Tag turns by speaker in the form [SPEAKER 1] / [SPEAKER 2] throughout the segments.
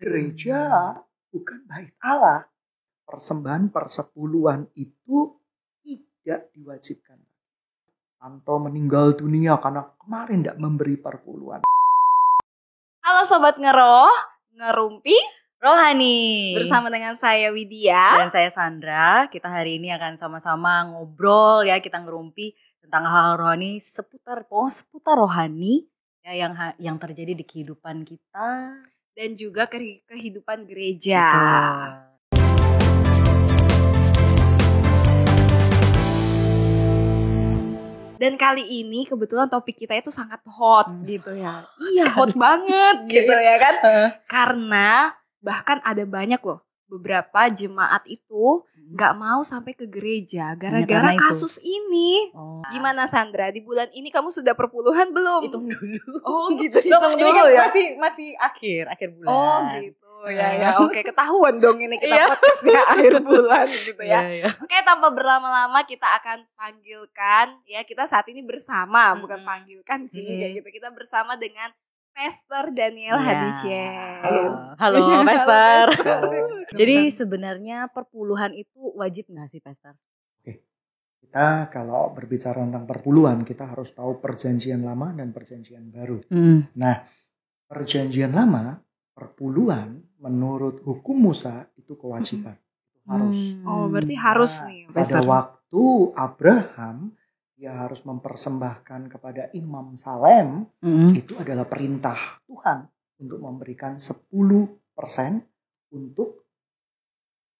[SPEAKER 1] Gereja bukan bait Allah. Persembahan persepuluhan itu tidak diwajibkan. Atau meninggal dunia karena kemarin tidak memberi perpuluhan.
[SPEAKER 2] Halo Sobat Ngeroh, Ngerumpi
[SPEAKER 3] Rohani.
[SPEAKER 2] bersama dengan saya Widya
[SPEAKER 3] Dan saya Sandra. Kita hari ini akan sama-sama ngobrol ya, kita ngerumpi tentang hal rohani seputar rohani ya yang terjadi di kehidupan kita
[SPEAKER 2] dan juga kehidupan gereja.
[SPEAKER 3] Betul.
[SPEAKER 2] Dan kali ini kebetulan topik kita itu sangat hot gitu ya. Iya, hot
[SPEAKER 3] Sekali.
[SPEAKER 2] banget gitu ya kan.
[SPEAKER 3] Heeh.
[SPEAKER 2] Karena bahkan ada banyak loh beberapa jemaat itu gak mau sampai ke gereja gara-gara
[SPEAKER 3] karena itu.
[SPEAKER 2] kasus ini.
[SPEAKER 3] Oh.
[SPEAKER 2] Gimana Sandra, di bulan ini kamu sudah perpuluhan belum?
[SPEAKER 3] Hitung dulu.
[SPEAKER 2] Oh gitu,
[SPEAKER 3] Loh,
[SPEAKER 2] hitung
[SPEAKER 3] ini
[SPEAKER 2] dulu
[SPEAKER 3] kan
[SPEAKER 2] ya.
[SPEAKER 3] masih akhir bulan.
[SPEAKER 2] Oh gitu. Ya, oke, ketahuan dong ini kita
[SPEAKER 3] Iya.
[SPEAKER 2] podcastnya akhir bulan gitu ya.
[SPEAKER 3] Iya.
[SPEAKER 2] Oke, tanpa berlama-lama kita akan panggilkan ya, kita saat ini bersama, bukan panggilkan sih kayak gitu. Kita bersama dengan Pastor Daniel
[SPEAKER 3] Iya.
[SPEAKER 2] Hadisyen.
[SPEAKER 3] Halo
[SPEAKER 2] Halo,
[SPEAKER 3] Pastor.
[SPEAKER 2] Pastor.
[SPEAKER 3] Jadi sebenarnya perpuluhan itu wajib nggak sih Pastor?
[SPEAKER 1] Kita kalau berbicara tentang perpuluhan, kita harus tahu perjanjian lama dan perjanjian baru. Nah, perjanjian lama, perpuluhan menurut hukum Musa itu kewajiban. Itu harus.
[SPEAKER 2] Oh, berarti harus
[SPEAKER 1] Nah,
[SPEAKER 2] nih,
[SPEAKER 1] pada
[SPEAKER 2] Pastor.
[SPEAKER 1] waktu Abraham, dia harus mempersembahkan kepada Imam Salem, itu adalah perintah Tuhan untuk memberikan 10% untuk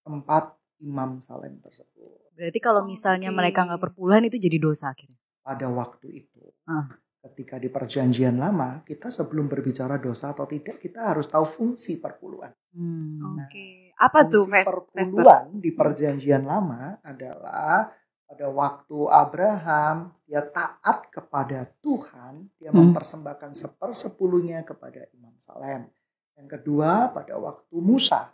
[SPEAKER 1] tempat Imam Salem tersebut.
[SPEAKER 3] Berarti kalau misalnya
[SPEAKER 2] Oke.
[SPEAKER 3] mereka nggak perpuluhan itu jadi dosa akhirnya.
[SPEAKER 1] Pada waktu itu,
[SPEAKER 3] Ah.
[SPEAKER 1] ketika di perjanjian lama, kita sebelum berbicara dosa atau tidak, kita harus tahu fungsi perpuluhan.
[SPEAKER 2] Oke. Apa tuh,
[SPEAKER 1] Fungsi
[SPEAKER 2] Pastor?
[SPEAKER 1] perpuluhan di perjanjian lama adalah pada waktu Abraham dia taat kepada Tuhan, dia mempersembahkan 1/10 kepada Imam Salem. Yang kedua, pada waktu Musa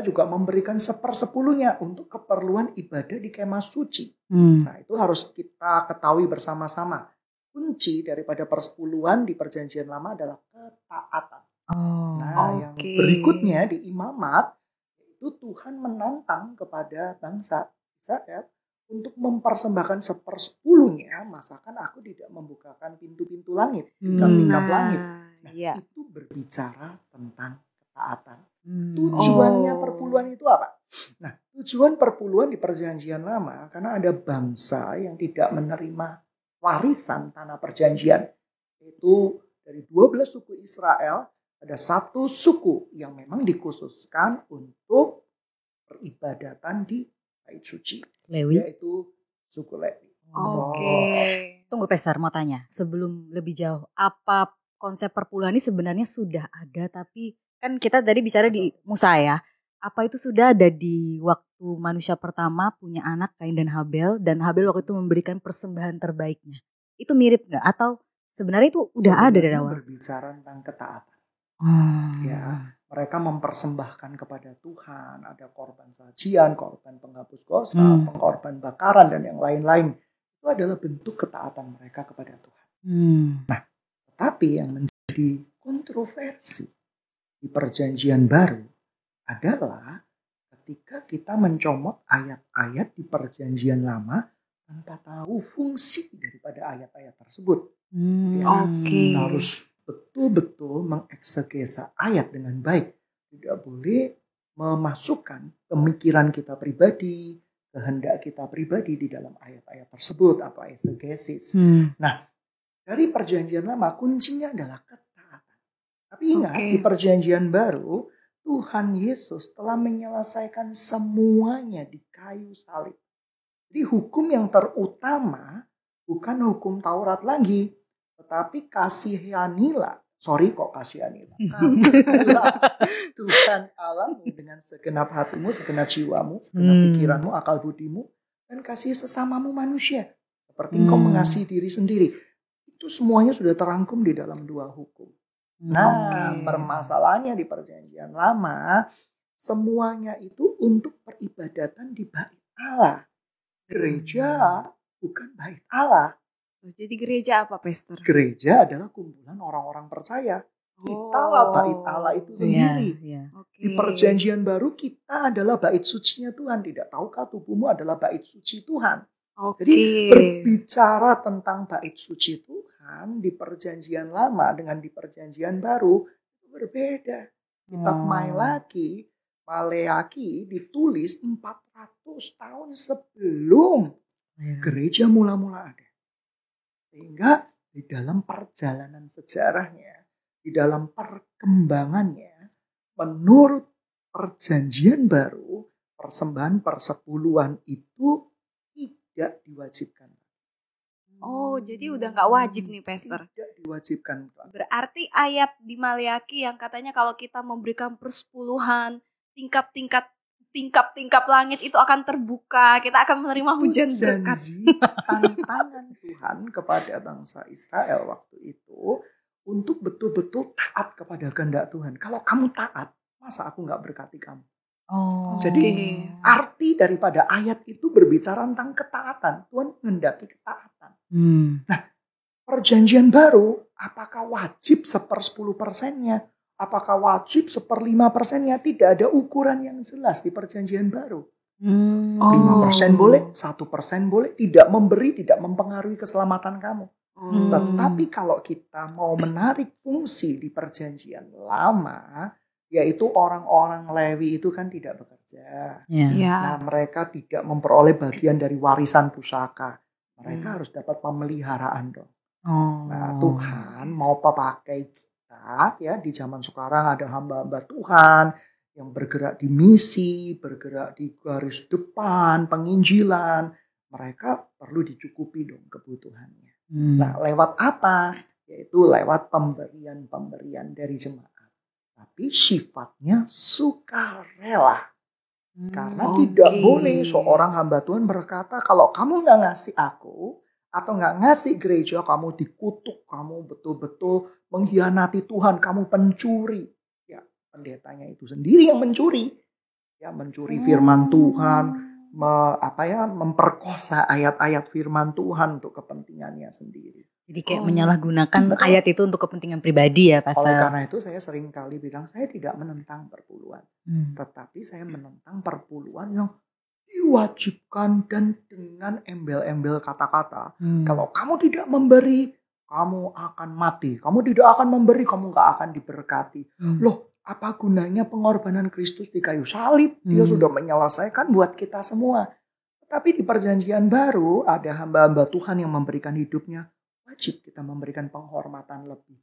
[SPEAKER 1] juga memberikan 1/10 untuk keperluan ibadah di kemah suci. Nah, itu harus kita ketahui bersama-sama. Kunci daripada persepuluhan di perjanjian lama adalah ketaatan. Nah, yang
[SPEAKER 2] Oke.
[SPEAKER 1] berikutnya di imamat itu Tuhan menantang kepada bangsa Israel untuk mempersembahkan 1/10, masakan aku tidak membukakan pintu-pintu langit, tingkap-tingkap langit. Nah,
[SPEAKER 2] iya.
[SPEAKER 1] itu berbicara tentang ketaatan. Tujuannya perpuluhan itu apa? Nah, tujuan perpuluhan di perjanjian lama karena ada bangsa yang tidak menerima warisan tanah perjanjian. Itu dari 12 suku Israel, ada satu suku yang memang dikhususkan untuk peribadatan di bait suci,
[SPEAKER 3] Lewi.
[SPEAKER 1] yaitu suku Lewi.
[SPEAKER 2] Oke.
[SPEAKER 3] Tunggu Pastor, mau tanya. Sebelum lebih jauh, apa konsep perpuluhan ini sebenarnya sudah ada, tapi kan kita tadi bicara di Musa ya. Apa itu sudah ada di waktu manusia pertama punya anak Kain dan Habel waktu itu memberikan persembahan terbaiknya. Itu mirip nggak? Atau sebenarnya itu udah ada dari awal?
[SPEAKER 1] Berbicara tentang ketaatan. Ya, mereka mempersembahkan kepada Tuhan, ada korban sajian, korban penghapus dosa, pengorban bakaran dan yang lain-lain. Itu adalah bentuk ketaatan mereka kepada Tuhan. Nah, tetapi yang menjadi kontroversi di perjanjian baru adalah ketika kita mencomot ayat-ayat di perjanjian lama tanpa tahu fungsi daripada ayat-ayat tersebut.
[SPEAKER 2] Oke.
[SPEAKER 1] Kita harus betul-betul mengeksegesa ayat dengan baik. Tidak boleh memasukkan pemikiran kita pribadi, kehendak kita pribadi di dalam ayat-ayat tersebut atau eksegesis. Nah, dari perjanjian lama kuncinya adalah ketaatan. Tapi ingat, di perjanjian baru Tuhan Yesus telah menyelesaikan semuanya di kayu salib. Jadi hukum yang terutama bukan hukum Taurat lagi, tetapi kasihanilah Tuhan Allahmu dengan segenap hatimu, segenap jiwamu, segenap pikiranmu, akal budimu, dan kasih sesamamu manusia seperti engkau mengasihi diri sendiri. Itu semuanya sudah terangkum di dalam 2 hukum. Nah, permasalahannya di perjanjian lama, semuanya itu untuk peribadatan di bait Allah. Gereja bukan bait Allah.
[SPEAKER 2] Jadi gereja apa, Pastor?
[SPEAKER 1] Gereja adalah kumpulan orang-orang percaya Kitalah bait Allah itu sendiri. Di perjanjian baru kita adalah bait sucinya Tuhan. Tidak tahukah tubuhmu adalah bait suci Tuhan? Jadi berbicara tentang bait suci Tuhan di perjanjian lama dengan di perjanjian baru itu berbeda. Kitab Maleaki ditulis 400 tahun sebelum gereja mula-mula ada. Sehingga di dalam perjalanan sejarahnya, di dalam perkembangannya, menurut perjanjian baru, persembahan persepuluhan itu tidak diwajibkan.
[SPEAKER 2] Oh, jadi udah nggak wajib nih, Pastor?
[SPEAKER 1] Tidak diwajibkan.
[SPEAKER 2] Berarti ayat di Maleaki yang katanya kalau kita memberikan persepuluhan, tingkap langit itu akan terbuka, kita akan menerima hujan berkat.
[SPEAKER 1] Tantangan Tuhan kepada bangsa Israel waktu itu untuk betul-betul taat kepada kehendak Tuhan. Kalau kamu taat, masa aku nggak berkati kamu? Jadi arti daripada ayat itu berbicara tentang ketaatan. Tuhan menghendaki ketaatan. Nah, perjanjian baru, apakah wajib 1/10%-nya? Apakah wajib 1/5%-nya? Tidak ada ukuran yang jelas di perjanjian baru. 5% boleh, 1% boleh. Tidak memberi, tidak mempengaruhi keselamatan kamu. Tetapi kalau kita mau menarik fungsi di perjanjian lama, yaitu orang-orang Lewi itu kan tidak bekerja. Nah, mereka tidak memperoleh bagian dari warisan pusaka. Mereka harus dapat pemeliharaan dong. Nah, Tuhan mau pakai kita ya di zaman sekarang ada hamba-hamba Tuhan yang bergerak di misi, bergerak di garis depan, penginjilan. Mereka perlu dicukupi dong kebutuhannya. Nah, lewat apa? Yaitu lewat pemberian dari jemaat. Tapi sifatnya sukarela. Karena tidak boleh seorang hamba Tuhan berkata, kalau kamu gak ngasih aku, atau gak ngasih gereja, kamu dikutuk, kamu betul-betul mengkhianati Tuhan, kamu pencuri. Ya, pendetanya itu sendiri yang mencuri. Ya, mencuri firman Tuhan, memperkosa ayat-ayat firman Tuhan untuk kepentingannya sendiri.
[SPEAKER 3] Jadi kayak menyalahgunakan ayat itu untuk kepentingan pribadi ya, Pastor.
[SPEAKER 1] Oleh karena itu saya sering kali bilang, saya tidak menentang perpuluhan. Tetapi saya menentang perpuluhan yang diwajibkan dan dengan embel-embel kata-kata. Kalau kamu tidak memberi, kamu akan mati. Kamu tidak akan memberi, kamu gak akan diberkati. Loh, apa gunanya pengorbanan Kristus di kayu salib? Dia sudah menyelesaikan buat kita semua. Tetapi di perjanjian baru ada hamba-hamba Tuhan yang memberikan hidupnya. Wajib kita memberikan penghormatan lebih.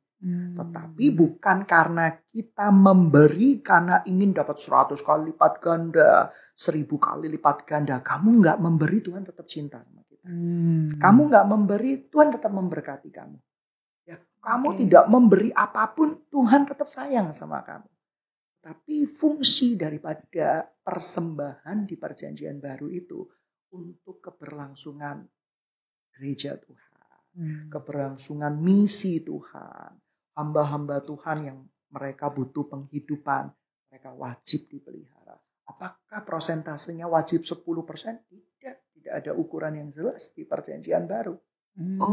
[SPEAKER 1] Tetapi bukan karena kita memberi karena ingin dapat 100 kali lipat ganda, 1000 kali lipat ganda. Kamu gak memberi, Tuhan tetap cinta sama kita. Kamu gak memberi, Tuhan tetap memberkati kamu. Ya, kamu tidak memberi apapun, Tuhan tetap sayang sama kamu. Tapi fungsi daripada persembahan di perjanjian baru itu untuk keberlangsungan gereja Tuhan. Keberlangsungan misi Tuhan, hamba-hamba Tuhan yang mereka butuh penghidupan, mereka wajib dipelihara. Apakah prosentasenya wajib 10%? Tidak ada ukuran yang jelas di perjanjian baru.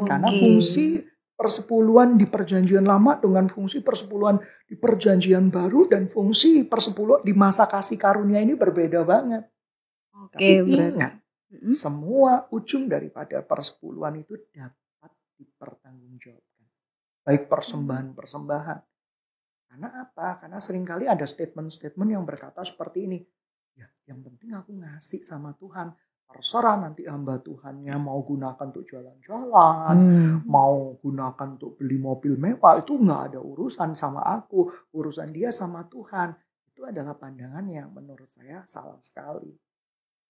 [SPEAKER 1] Karena fungsi persepuluhan di perjanjian lama dengan fungsi persepuluhan di perjanjian baru dan fungsi persepuluhan di masa kasih karunia ini berbeda banget. Tapi ingat, semua ujung daripada persepuluhan itu dapat dipertanggungjawabkan. Baik persembahan-persembahan. Karena apa? Karena seringkali ada statement-statement yang berkata seperti ini. Ya, yang penting aku ngasih sama Tuhan. Terserah nanti hamba Tuhannya mau gunakan untuk jalan-jalan, mau gunakan untuk beli mobil mewah, itu nggak ada urusan sama aku. Urusan dia sama Tuhan. Itu adalah pandangan yang menurut saya salah sekali.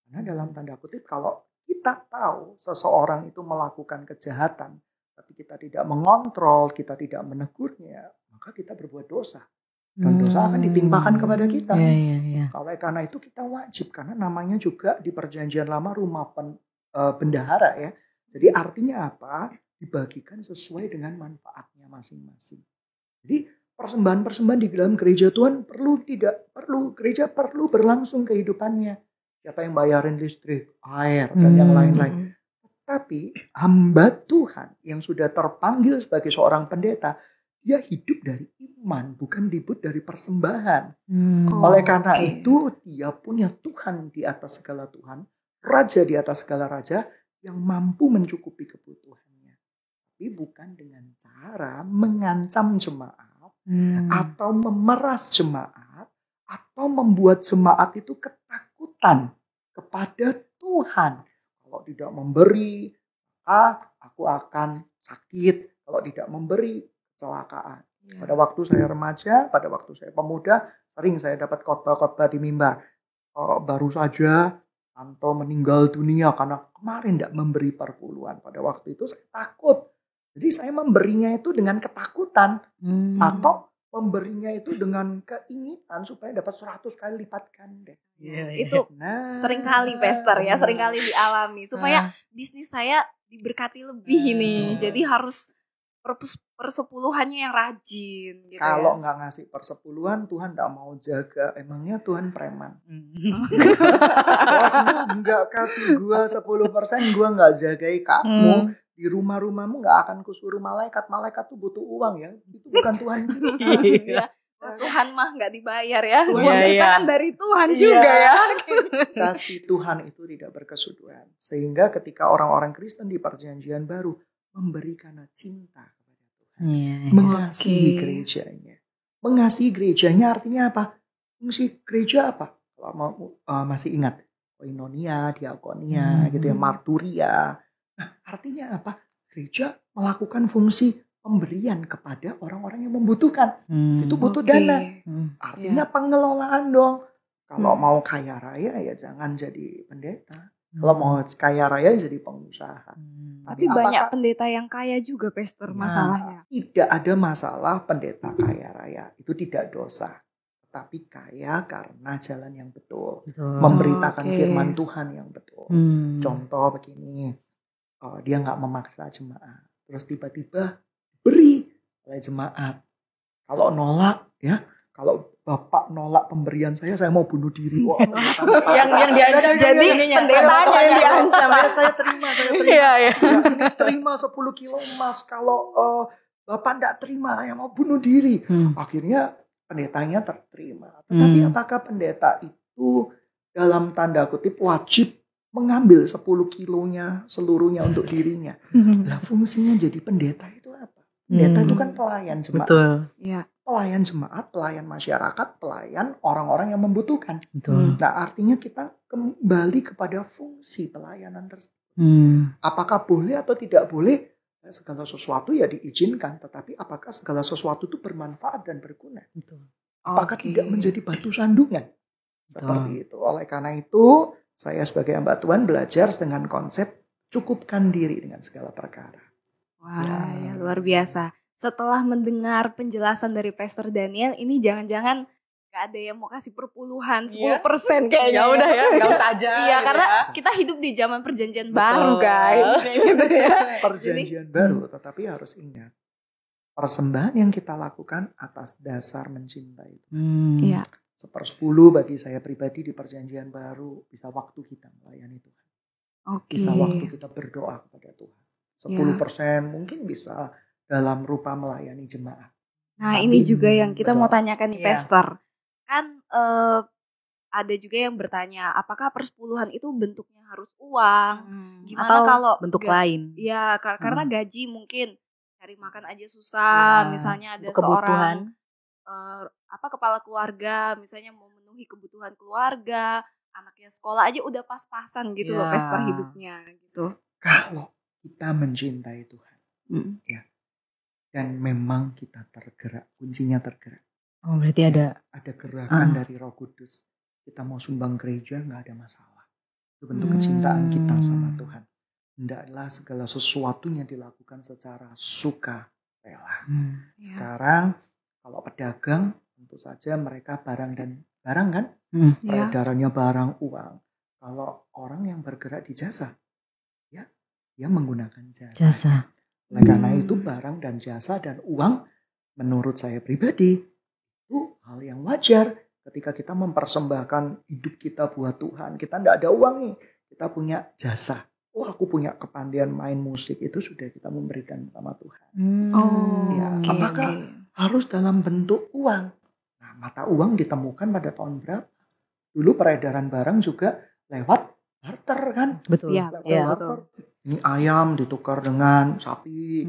[SPEAKER 1] Karena dalam tanda kutip kalau kita tahu seseorang itu melakukan kejahatan, tapi kita tidak mengontrol, kita tidak menegurnya, maka kita berbuat dosa. Dan dosa akan ditimpakan kepada kita. Oleh karena itu kita wajib, karena namanya juga di perjanjian lama rumah bendahara ya. Jadi artinya apa? Dibagikan sesuai dengan manfaatnya masing-masing. Jadi persembahan-persembahan di dalam gereja Tuhan gereja perlu berlangsung kehidupannya. Siapa yang bayarin listrik, air, dan yang lain-lain. Tapi hamba Tuhan yang sudah terpanggil sebagai seorang pendeta, Dia hidup dari iman, bukan hidup dari persembahan.
[SPEAKER 3] Hmm.
[SPEAKER 1] Oleh karena
[SPEAKER 2] oke.
[SPEAKER 1] itu, dia punya Tuhan di atas segala Tuhan, Raja di atas segala Raja, yang mampu mencukupi kebutuhannya. Tapi bukan dengan cara mengancam jemaat, atau memeras jemaat, atau membuat jemaat itu ketakutan kepada Tuhan. Kalau tidak memberi, maka aku akan sakit. Kalau tidak memberi, kecelakaan. Pada waktu saya remaja, pada waktu saya pemuda, sering saya dapat khotbah-khotbah di mimbar. Baru saja Anto meninggal dunia karena kemarin tidak memberi perpuluhan. Pada waktu itu saya takut. Jadi saya memberinya itu dengan ketakutan. Atau memberinya itu dengan keinginan supaya dapat 100 kali lipat ganda.
[SPEAKER 2] Itu seringkali Pastor ya, seringkali dialami supaya bisnis saya diberkati lebih nih. Jadi harus persepuluhannya yang rajin gitu.
[SPEAKER 1] Kalau nggak ngasih persepuluhan, Tuhan nggak mau jaga. Emangnya Tuhan preman? Wah, nggak kasih gua 10%, gua nggak jagai kamu. Di rumahmu nggak akan kusuruh malaikat. Malaikat tuh butuh uang ya. Itu bukan Tuhan kita.
[SPEAKER 2] Tuhan mah nggak dibayar ya.
[SPEAKER 1] Tuhan
[SPEAKER 2] Uang kita kan dari Tuhan juga ya.
[SPEAKER 1] Kasih Tuhan itu tidak berkesudahan. Sehingga ketika orang-orang Kristen di Perjanjian Baru memberi karena cinta kepada Tuhan, mengasihi gerejanya. Mengasihi gerejanya artinya apa? Fungsi gereja apa? Kalau mau masih ingat, koinonia, diakonia, gitu ya, marturia. Nah, artinya apa? Gereja melakukan fungsi pemberian kepada orang-orang yang membutuhkan. Itu butuh dana. Artinya pengelolaan dong. Kalau mau kaya raya ya jangan jadi pendeta. Kalau mau kaya raya jadi pengusaha.
[SPEAKER 2] Tapi banyak pendeta yang kaya juga, Pastor, masalahnya.
[SPEAKER 1] Tidak ada masalah pendeta kaya raya. Itu tidak dosa. Tapi kaya karena jalan yang betul. Memberitakan firman Tuhan yang betul. Contoh begini. Dia nggak memaksa jemaat. Terus tiba-tiba beri oleh jemaat. Kalau nolak ya. Kalau Bapak nolak pemberian saya mau bunuh diri. Wah,
[SPEAKER 3] yang diancam
[SPEAKER 2] jadi pendetanya yang diancam.
[SPEAKER 1] Saya terima. Ini terima 10 kilo emas. Kalau Bapak tidak terima, saya mau bunuh diri. Akhirnya pendetanya terterima. Tetapi apakah pendeta itu dalam tanda kutip wajib mengambil 10 kilonya seluruhnya untuk dirinya? Lah fungsinya jadi pendeta itu apa? Pendeta itu kan pelayan jemaat.
[SPEAKER 3] Betul.
[SPEAKER 2] Ya.
[SPEAKER 1] Pelayan jemaat, pelayan masyarakat, pelayan orang-orang yang membutuhkan.
[SPEAKER 3] Betul.
[SPEAKER 1] Nah, artinya kita kembali kepada fungsi pelayanan tersebut. Apakah boleh atau tidak boleh? Segala sesuatu ya diizinkan, tetapi apakah segala sesuatu itu bermanfaat dan berguna?
[SPEAKER 3] Betul.
[SPEAKER 1] Apakah tidak menjadi batu sandungan? Seperti itu. Oleh karena itu, saya sebagai hamba Tuhan belajar dengan konsep cukupkan diri dengan segala perkara.
[SPEAKER 2] Wah, ya luar biasa. Setelah mendengar penjelasan dari Pastor Daniel, ini jangan-jangan gak ada yang mau kasih perpuluhan 10% kayaknya.
[SPEAKER 3] Ya udah ya, gak usah aja.
[SPEAKER 2] Iya, karena kita hidup di zaman perjanjian baru, guys. Gitu ya.
[SPEAKER 1] Perjanjian baru, tetapi harus ingat. Persembahan yang kita lakukan atas dasar mencintai.
[SPEAKER 2] Iya.
[SPEAKER 1] 1/10 bagi saya pribadi di perjanjian baru bisa waktu kita melayani Tuhan. Bisa waktu kita berdoa kepada Tuhan. 10% mungkin bisa dalam rupa melayani jemaat.
[SPEAKER 2] Nah, ini juga yang kita mau tanyakan nih, Pastor. Kan ada juga yang bertanya, apakah persepuluhan itu bentuknya harus uang? Gimana
[SPEAKER 3] atau
[SPEAKER 2] kalau
[SPEAKER 3] bentuk lain?
[SPEAKER 2] Ya, karena gaji mungkin cari makan aja susah. Misalnya ada seorang kepala keluarga, misalnya mau memenuhi kebutuhan keluarga, anaknya sekolah aja udah pas-pasan gitu loh Pastor hidupnya gitu.
[SPEAKER 1] Kalau kita mencintai Tuhan, ya. Dan memang kita tergerak, kuncinya tergerak.
[SPEAKER 3] Oh, berarti ada
[SPEAKER 1] gerakan dari Roh Kudus. Kita mau sumbang gereja nggak ada masalah. Itu bentuk kecintaan kita sama Tuhan. Hendaklah segala sesuatunya dilakukan secara sukarela. Sekarang kalau pedagang tentu saja mereka barang kan, peredarannya barang uang. Kalau orang yang bergerak di jasa, ya dia menggunakan jasa. Oleh karena itu barang dan jasa dan uang menurut saya pribadi itu hal yang wajar ketika kita mempersembahkan hidup kita buat Tuhan. Kita tidak ada uang nih, kita punya jasa. oh aku punya kepandaian main musik, itu sudah kita memberikan sama Tuhan. Ya, apakah harus dalam bentuk uang? Nah, mata uang ditemukan pada tahun berapa? Dulu peredaran barang juga lewat barter kan?
[SPEAKER 3] Betul.
[SPEAKER 1] Lewat barter. Ini ayam ditukar dengan sapi.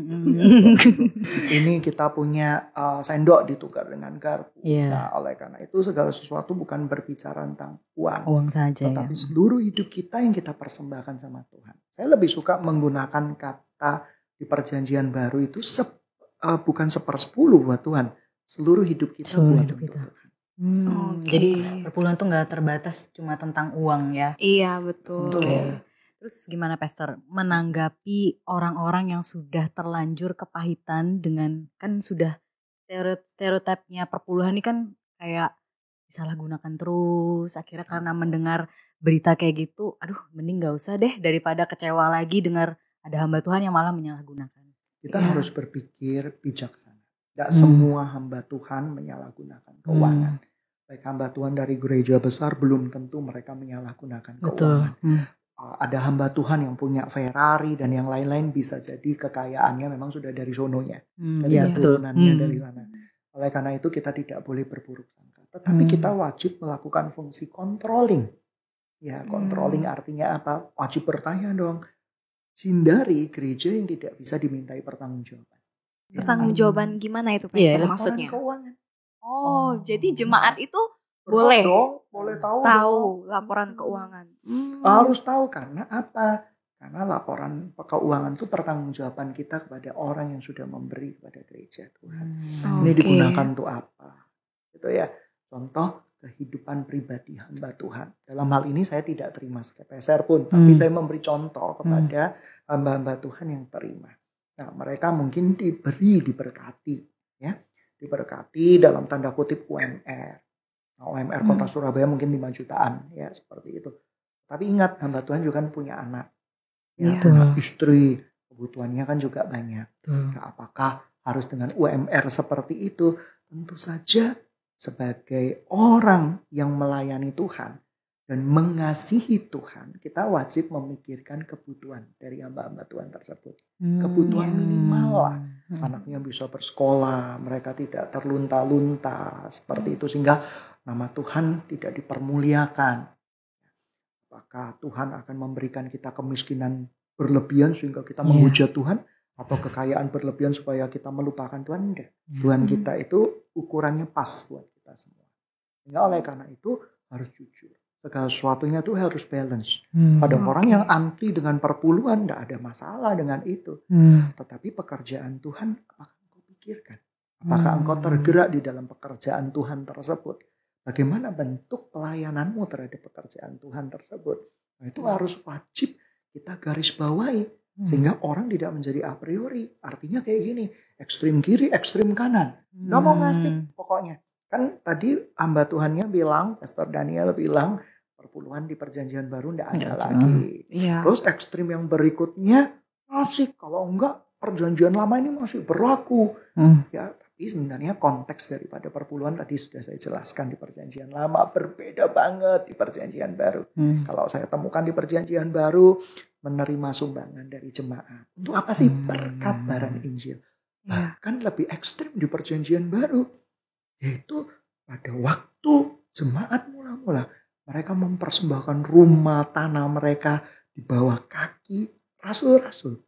[SPEAKER 1] Ini kita punya sendok ditukar dengan garpu. Nah, oleh karena itu segala sesuatu bukan berbicara tentang uang.
[SPEAKER 3] Uang saja.
[SPEAKER 1] Tetapi seluruh hidup kita yang kita persembahkan sama Tuhan. Saya lebih suka menggunakan kata di Perjanjian Baru itu bukan 1/10 buat Tuhan. Seluruh hidup kita buat untuk Tuhan.
[SPEAKER 3] Jadi perpuluhan tuh nggak terbatas cuma tentang uang ya.
[SPEAKER 2] Iya betul.
[SPEAKER 3] Terus gimana Pastor menanggapi orang-orang yang sudah terlanjur kepahitan dengan kan sudah stereotipnya perpuluhan ini kan kayak disalahgunakan terus, akhirnya karena mendengar berita kayak gitu, aduh mending gak usah deh daripada kecewa lagi dengar ada hamba Tuhan yang malah menyalahgunakan.
[SPEAKER 1] Kita harus berpikir bijaksana. Tidak semua hamba Tuhan menyalahgunakan keuangan. Baik hamba Tuhan dari gereja besar belum tentu mereka menyalahgunakan keuangan. Ada hamba Tuhan yang punya Ferrari dan yang lain-lain, bisa jadi kekayaannya memang sudah dari sononya. Dari keturunannya dari sana. Oleh karena itu kita tidak boleh berburuk sangka. Tetapi kita wajib melakukan fungsi controlling. Ya, controlling artinya apa? Wajib bertanya dong. Hindari gereja yang tidak bisa dimintai pertanggungjawaban.
[SPEAKER 2] Pertanggungjawaban gimana itu Pastor maksudnya?
[SPEAKER 1] Keuangan.
[SPEAKER 2] Jadi jemaat itu boleh
[SPEAKER 1] tahu
[SPEAKER 2] laporan keuangan.
[SPEAKER 1] Harus tahu, karena apa? Karena laporan keuangan itu pertanggungjawaban kita kepada orang yang sudah memberi kepada gereja Tuhan. Ini digunakan untuk apa? Gitu ya. Contoh kehidupan pribadi hamba Tuhan. Dalam hal ini saya tidak terima sepeser pun, tapi saya memberi contoh kepada hamba-hamba Tuhan yang terima. Nah, mereka mungkin diberkati, ya, diberkati dalam tanda kutip UMR. Nah, UMR Kota Surabaya mungkin 5 jutaan, ya seperti itu. Tapi ingat, hamba Tuhan juga kan punya anak, ya, punya istri, kebutuhannya kan juga banyak. Nah, apakah harus dengan UMR seperti itu? Tentu saja sebagai orang yang melayani Tuhan dan mengasihi Tuhan, kita wajib memikirkan kebutuhan dari hamba-hamba Tuhan tersebut. Kebutuhan minimal lah. Anaknya bisa bersekolah, mereka tidak terlunta-lunta seperti itu, sehingga nama Tuhan tidak dipermuliakan. Apakah Tuhan akan memberikan kita kemiskinan berlebihan sehingga kita menghujat Tuhan, atau kekayaan berlebihan supaya kita melupakan Tuhan? Enggak. Tuhan kita itu ukurannya pas buat kita semua. Sehingga oleh karena itu harus jujur. Segala sesuatunya tuh harus balance. Pada orang yang anti dengan perpuluhan, tidak ada masalah dengan itu. Tetapi pekerjaan Tuhan, apakah engkau pikirkan? Apakah engkau tergerak di dalam pekerjaan Tuhan tersebut? Bagaimana bentuk pelayananmu terhadap pekerjaan Tuhan tersebut? Nah, itu harus wajib kita garis bawahi. Sehingga orang tidak menjadi a priori. Artinya kayak gini, ekstrim kiri, ekstrim kanan. Nggak mau ngasih pokoknya. Kan tadi hamba Tuhannya bilang, Pastor Daniel bilang, perpuluhan di Perjanjian Baru nggak ada lagi. Terus ekstrim yang berikutnya, masih kalau enggak Perjanjian Lama ini masih berlaku. Ya, tapi sebenarnya konteks daripada perpuluhan tadi sudah saya jelaskan di Perjanjian Lama, berbeda banget di Perjanjian Baru. Kalau saya temukan di Perjanjian Baru, menerima sumbangan dari jemaat. Untuk apa sih? Perkabaran Injil. Bahkan lebih ekstrim di Perjanjian Baru, yaitu pada waktu jemaat mula-mula mereka mempersembahkan rumah, tanah mereka di bawah kaki rasul-rasul.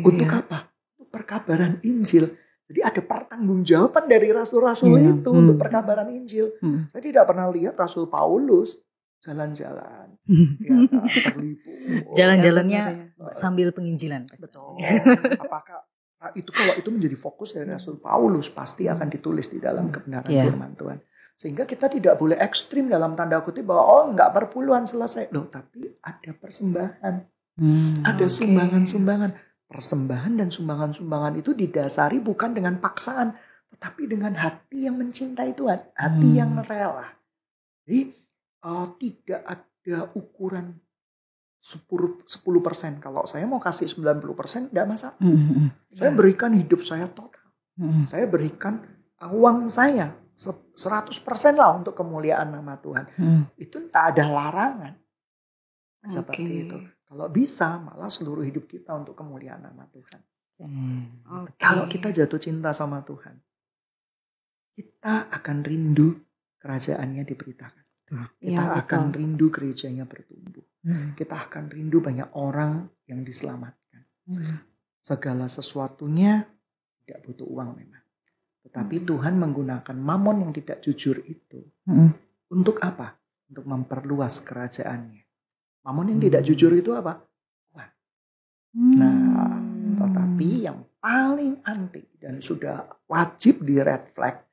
[SPEAKER 1] Untuk apa? Untuk perkabaran Injil. Jadi ada pertanggungjawaban dari rasul-rasul itu untuk perkabaran Injil. Saya tidak pernah lihat Rasul Paulus jalan-jalan, ya, terlipu.
[SPEAKER 3] Jalan-jalannya sambil penginjilan.
[SPEAKER 1] Betul. Apakah itu, kalau itu menjadi fokus dari Rasul Paulus, pasti akan ditulis di dalam kebenaran firman Tuhan. Sehingga kita tidak boleh ekstrim dalam tanda kutip bahwa enggak perpuluhan selesai. Loh, tapi ada persembahan. Ada sumbangan-sumbangan. Persembahan dan sumbangan-sumbangan itu didasari bukan dengan paksaan, tetapi dengan hati yang mencintai Tuhan, hati yang rela. Jadi tidak ada ukuran 10%. Kalau saya mau kasih 90% tidak masalah. Saya berikan hidup saya total. Saya berikan uang saya 100% lah untuk kemuliaan nama Tuhan. Itu tidak ada larangan. Seperti itu. Kalau bisa malah seluruh hidup kita untuk kemuliaan nama Tuhan.
[SPEAKER 2] Oke.
[SPEAKER 1] Kalau kita jatuh cinta sama Tuhan, kita akan rindu kerajaannya diberitakan. Kita
[SPEAKER 2] Ya,
[SPEAKER 1] akan
[SPEAKER 2] betul.
[SPEAKER 1] rindu gerejanya bertumbuh. Kita akan rindu banyak orang yang diselamatkan. Segala sesuatunya tidak butuh uang memang. Tetapi Tuhan menggunakan mamon yang tidak jujur itu. Untuk apa? Untuk memperluas kerajaannya. Mamon yang tidak jujur itu apa? Uang. Nah, tetapi yang paling anti dan sudah wajib di red flag.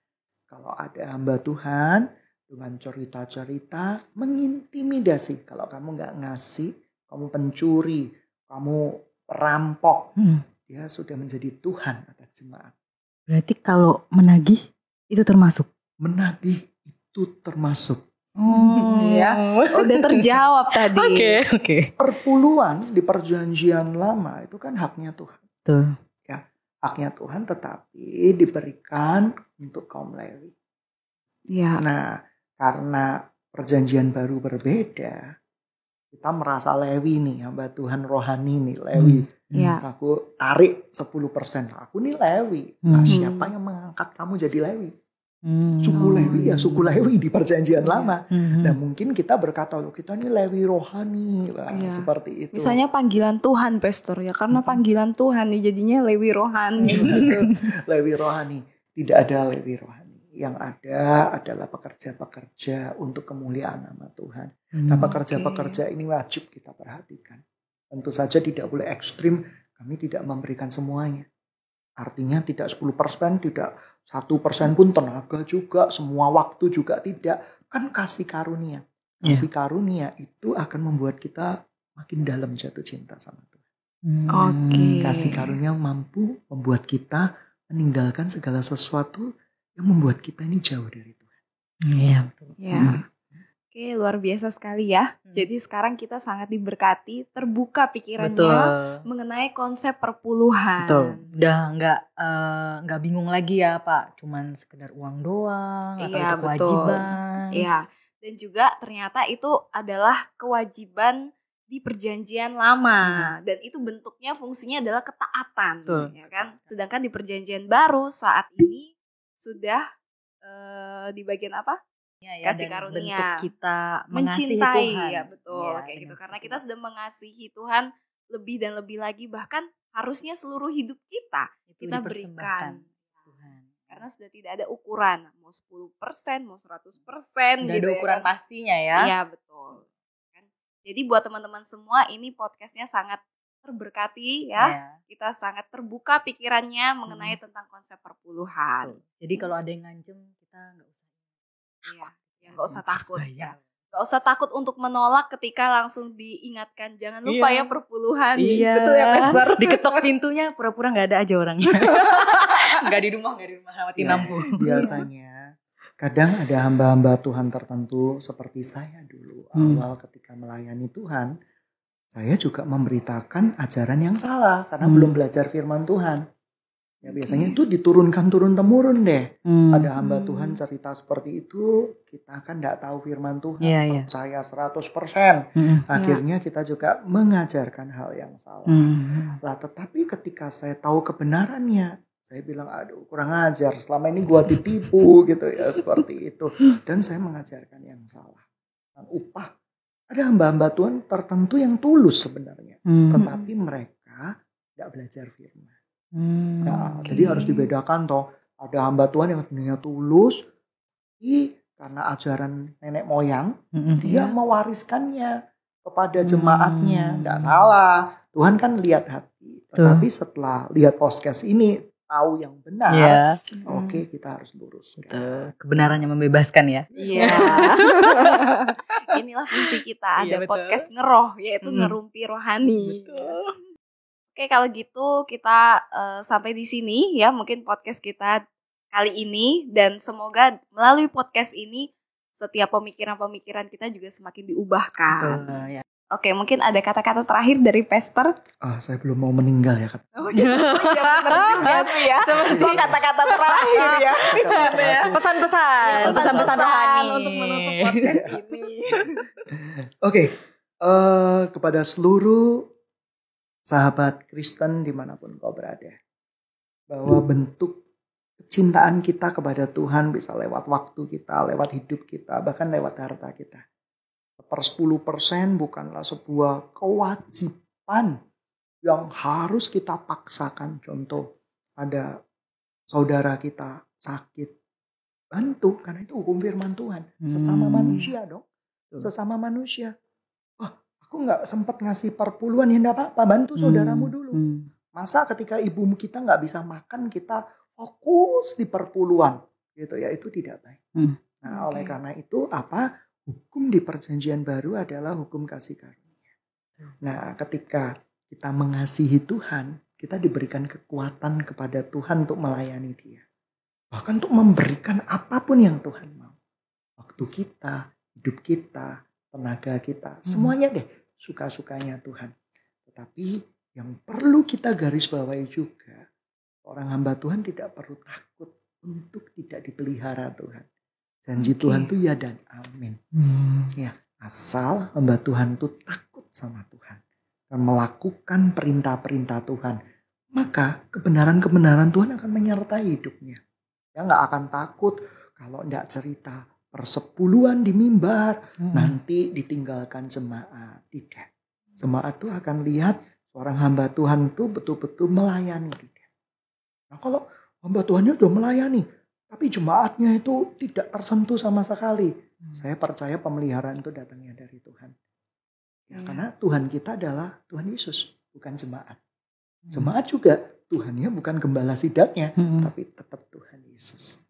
[SPEAKER 1] Kalau ada hamba Tuhan dengan cerita-cerita mengintimidasi. Kalau kamu nggak ngasih, kamu pencuri, kamu perampok. Dia sudah menjadi Tuhan atas jemaat.
[SPEAKER 3] Berarti kalau menagih itu termasuk?
[SPEAKER 1] Menagih itu termasuk.
[SPEAKER 2] Ya, udah terjawab tadi.
[SPEAKER 3] Oke.
[SPEAKER 1] Perpuluhan di perjanjian lama itu kan haknya Tuhan.
[SPEAKER 3] Tuh.
[SPEAKER 1] Haknya Tuhan tetapi diberikan untuk kaum Lewi.
[SPEAKER 2] Ya.
[SPEAKER 1] Nah, karena perjanjian baru berbeda, kita merasa Lewi nih, hamba Tuhan rohani nih, Lewi.
[SPEAKER 2] Ya.
[SPEAKER 1] Aku tarik 10%. Aku nih Lewi. Nah, siapa yang mengangkat kamu jadi Lewi? Suku Lewi ya, suku Lewi di perjanjian lama. Dan mungkin kita berkata, loh kita ini Lewi rohani lah, seperti itu.
[SPEAKER 2] Misalnya panggilan Tuhan, Pastor ya, karena panggilan Tuhan nih jadinya Lewi rohani.
[SPEAKER 1] Lewi rohani, tidak ada Lewi rohani. Yang ada adalah pekerja-pekerja untuk kemuliaan nama Tuhan. Nah, pekerja-pekerja ini wajib kita perhatikan. Tentu saja tidak boleh ekstrim, kami tidak memberikan semuanya. Artinya tidak 10%, tidak 1% pun tenaga juga, semua waktu juga tidak. Kan kasih karunia. Kasih karunia itu akan membuat kita makin dalam jatuh cinta sama Tuhan.
[SPEAKER 2] Oke.
[SPEAKER 1] Kasih karunia mampu membuat kita meninggalkan segala sesuatu yang membuat kita ini jauh dari Tuhan.
[SPEAKER 3] Iya.
[SPEAKER 2] Ya. Oke, luar biasa sekali ya. Jadi sekarang kita sangat diberkati, terbuka pikirannya mengenai konsep perpuluhan.
[SPEAKER 3] Betul. Udah nggak bingung lagi ya Pak, cuman sekedar uang doang atau itu kewajiban.
[SPEAKER 2] Iya. Dan juga ternyata itu adalah kewajiban di perjanjian lama dan itu bentuknya fungsinya adalah ketaatan, ya kan? Sedangkan di perjanjian baru saat ini sudah di bagian apa?
[SPEAKER 3] Ya,
[SPEAKER 2] kasih karunia,
[SPEAKER 3] bentuk kita
[SPEAKER 2] mencintai
[SPEAKER 3] Tuhan.
[SPEAKER 2] Ya betul, ya, kayak gitu. Karena kita sudah mengasihi Tuhan lebih dan lebih lagi, bahkan harusnya seluruh hidup kita berikan
[SPEAKER 3] Tuhan.
[SPEAKER 2] Karena sudah tidak ada ukuran, mau 10%, mau 100%,
[SPEAKER 3] nggak ada ukuran pastinya ya.
[SPEAKER 2] Iya betul. Jadi buat teman-teman semua ini podcastnya sangat terberkati ya. Kita sangat terbuka pikirannya mengenai tentang konsep perpuluhan.
[SPEAKER 3] Jadi kalau ada yang ngancem kita nggak usah.
[SPEAKER 2] Iya, nggak usah takut. Nggak usah takut untuk menolak ketika langsung diingatkan. Jangan lupa ya perpuluhan.
[SPEAKER 3] Iya.
[SPEAKER 2] Betul ya, Pastor?
[SPEAKER 3] Diketok pintunya, pura-pura nggak ada aja orangnya. Nggak di rumah, mati lampu.
[SPEAKER 1] Biasanya kadang ada hamba-hamba Tuhan tertentu seperti saya dulu. Awal ketika melayani Tuhan, saya juga memberitakan ajaran yang salah karena belum belajar firman Tuhan. Ya biasanya itu diturunkan turun-temurun deh. Ada hamba Tuhan cerita seperti itu, kita kan gak tahu firman Tuhan, percaya 100%. Akhirnya kita juga mengajarkan hal yang salah. Lah tetapi ketika saya tahu kebenarannya, saya bilang aduh kurang ajar, selama ini gua ditipu gitu ya, seperti itu. Dan saya mengajarkan yang salah. Dan upah, ada hamba-hamba Tuhan tertentu yang tulus sebenarnya. Tetapi mereka gak belajar firman. Jadi harus dibedakan toh. Ada hamba Tuhan yang sebenarnya tulus, karena ajaran nenek moyang, dia mewariskannya kepada jemaatnya. Nggak salah. Tuhan kan lihat hati. Tetapi setelah lihat podcast ini, tahu yang benar, oke, kita harus lurus.
[SPEAKER 3] Kebenarannya membebaskan ya.
[SPEAKER 2] Iya. Inilah fungsi kita, ada podcast ngeroh, yaitu ngerumpi rohani. Betul. Oke, kalau gitu kita sampai di sini ya, mungkin podcast kita kali ini, dan semoga melalui podcast ini setiap pemikiran-pemikiran kita juga semakin diubahkan.
[SPEAKER 3] Ya.
[SPEAKER 2] Oke, mungkin ada kata-kata terakhir dari Pastor.
[SPEAKER 1] Saya belum mau meninggal ya.
[SPEAKER 2] Oh iya, benar juga sih ya. Kok kata-kata terakhir ya.
[SPEAKER 3] Pesan-pesan rohani
[SPEAKER 2] untuk menutup podcast ini.
[SPEAKER 1] Oke. Kepada seluruh sahabat Kristen dimanapun kau berada, bahwa bentuk kecintaan kita kepada Tuhan bisa lewat waktu kita, lewat hidup kita, bahkan lewat harta kita. 10% bukanlah sebuah kewajiban yang harus kita paksakan. Contoh, ada saudara kita sakit, bantu, karena itu hukum firman Tuhan. Sesama manusia dong, sesama manusia. Aku nggak sempat ngasih perpuluhan, ya enggak apa-apa, bantu saudaramu dulu. Masa ketika ibumu kita nggak bisa makan, kita fokus di perpuluhan, gitu ya, itu tidak baik. Nah, oleh karena itu hukum di perjanjian baru adalah hukum kasih karunia. Nah, ketika kita mengasihi Tuhan, kita diberikan kekuatan kepada Tuhan untuk melayani Dia. Bahkan untuk memberikan apapun yang Tuhan mau. Waktu kita, hidup kita, tenaga kita, semuanya deh suka-sukanya Tuhan. Tetapi yang perlu kita garis bawahi juga, orang hamba Tuhan tidak perlu takut untuk tidak dipelihara Tuhan. Janji Tuhan itu ya dan amin. Ya, asal hamba Tuhan itu takut sama Tuhan dan melakukan perintah-perintah Tuhan, maka kebenaran-kebenaran Tuhan akan menyertai hidupnya. Ya, nggak akan takut kalau nggak cerita persepuluhan di mimbar, nanti ditinggalkan jemaat. Tidak. Jemaat itu akan lihat seorang hamba Tuhan itu betul-betul melayani. Tidak. Nah, kalau hamba Tuhannya sudah melayani, tapi jemaatnya itu tidak tersentuh sama sekali, saya percaya pemeliharaan itu datangnya dari Tuhan. Ya, karena Tuhan kita adalah Tuhan Yesus, bukan jemaat. Jemaat juga Tuhannya bukan gembala sidaknya, tapi tetap Tuhan Yesus.